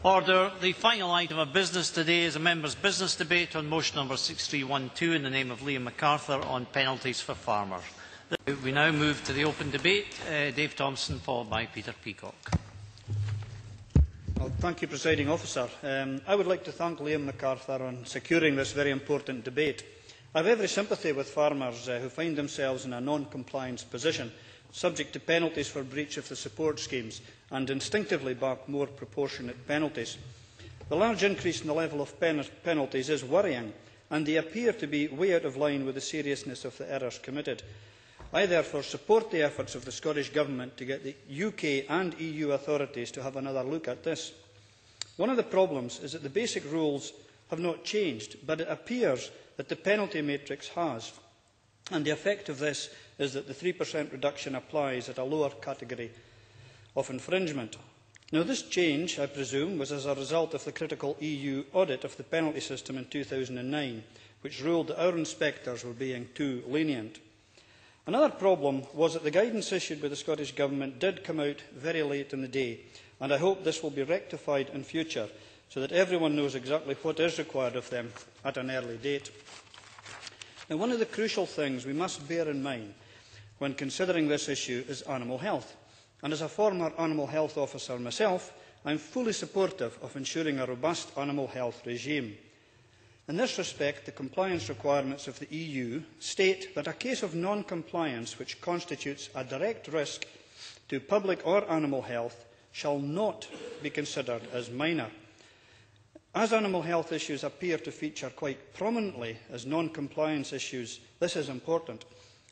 Order. The final item of business today is a members' business debate on motion number 6312 in the name of Liam McArthur on penalties for farmers. We now move to the open debate. Dave Thompson, followed by Peter Peacock. Well, thank you, Presiding Officer. I would like to thank Liam McArthur on securing this very important debate. I have every sympathy with farmers who find themselves in a non-compliance position, subject to penalties for breach of the support schemes, and instinctively back more proportionate penalties. The large increase in the level of penalties is worrying, and they appear to be way out of line with the seriousness of the errors committed. I therefore support the efforts of the Scottish Government to get the UK and EU authorities to have another look at this. One of the problems is that the basic rules have not changed, but it appears that the penalty matrix has, and the effect of this is that the 3% reduction applies at a lower category of infringement. Now, this change, I presume, was as a result of the critical EU audit of the penalty system in 2009, which ruled that our inspectors were being too lenient. Another problem was that the guidance issued by the Scottish Government did come out very late in the day, and I hope this will be rectified in future so that everyone knows exactly what is required of them at an early date. Now, one of the crucial things we must bear in mind when considering this issue is animal health. And as a former animal health officer myself, I am fully supportive of ensuring a robust animal health regime. In this respect, the compliance requirements of the EU state that a case of non-compliance which constitutes a direct risk to public or animal health shall not be considered as minor. As animal health issues appear to feature quite prominently as non-compliance issues, this is important.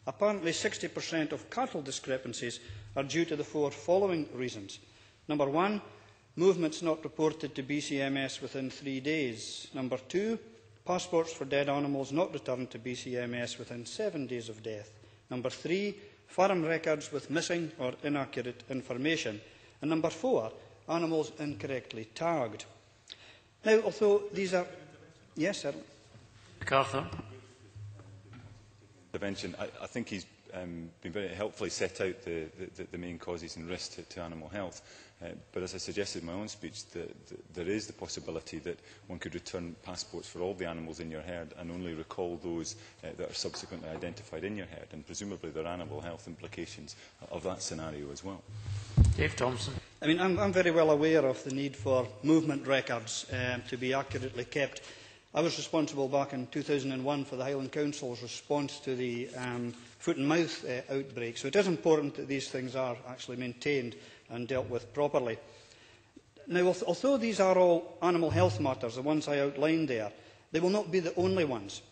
Apparently 60% of cattle discrepancies are due to the four following reasons. Number one, movements not reported to BCMS within 3 days. Number two, passports for dead animals not returned to BCMS within 7 days of death. Number three, farm records with missing or inaccurate information. And number four, animals incorrectly tagged. Now, although these are... Yes, sir. McArthur. Intervention. I think he's been very helpfully set out the main causes and risks to animal health. But as I suggested in my own speech, there is the possibility that one could return passports for all the animals in your herd and only recall those that are subsequently identified in your herd. And presumably there are animal health implications of that scenario as well. Dave Thompson. I'm very well aware of the need for movement records to be accurately kept. I was responsible back in 2001 for the Highland Council's response to the foot and mouth outbreak, so it is important that these things are actually maintained and dealt with properly. Now, although these are all animal health matters, the ones I outlined there, they will not be the only ones.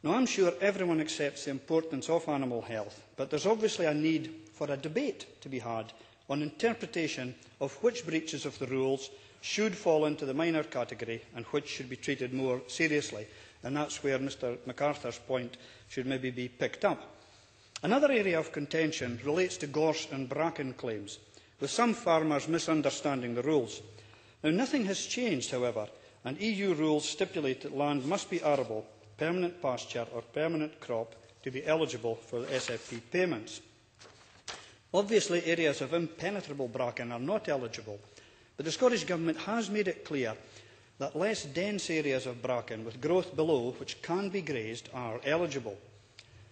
Now, I'm sure everyone accepts the importance of animal health, but there's obviously a need for a debate to be had on interpretation of which breaches of the rules should fall into the minor category and which should be treated more seriously. And that's where Mr McArthur's point should maybe be picked up. Another area of contention relates to gorse and bracken claims, with some farmers misunderstanding the rules. Now, nothing has changed, however, and EU rules stipulate that land must be arable, permanent pasture or permanent crop to be eligible for the SFP payments. Obviously, areas of impenetrable bracken are not eligible, but the Scottish Government has made it clear that less dense areas of bracken with growth below which can be grazed are eligible.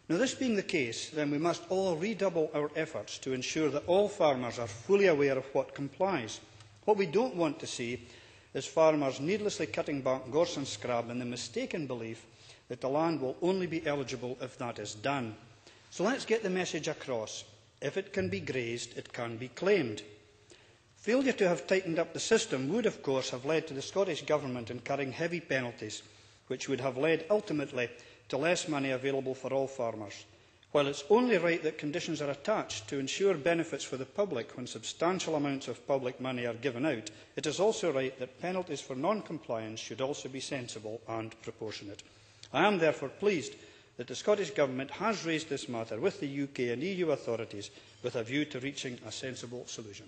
Now, this being the case, then we must all redouble our efforts to ensure that all farmers are fully aware of what complies. What we don't want to see is farmers needlessly cutting back gorse and scrub in the mistaken belief that the land will only be eligible if that is done. So let's get the message across. If it can be grazed, it can be claimed. Failure to have tightened up the system would, of course, have led to the Scottish Government incurring heavy penalties, which would have led ultimately to less money available for all farmers. While it's only right that conditions are attached to ensure benefits for the public when substantial amounts of public money are given out, it is also right that penalties for non-compliance should also be sensible and proportionate. I am therefore pleased that the Scottish Government has raised this matter with the UK and EU authorities with a view to reaching a sensible solution.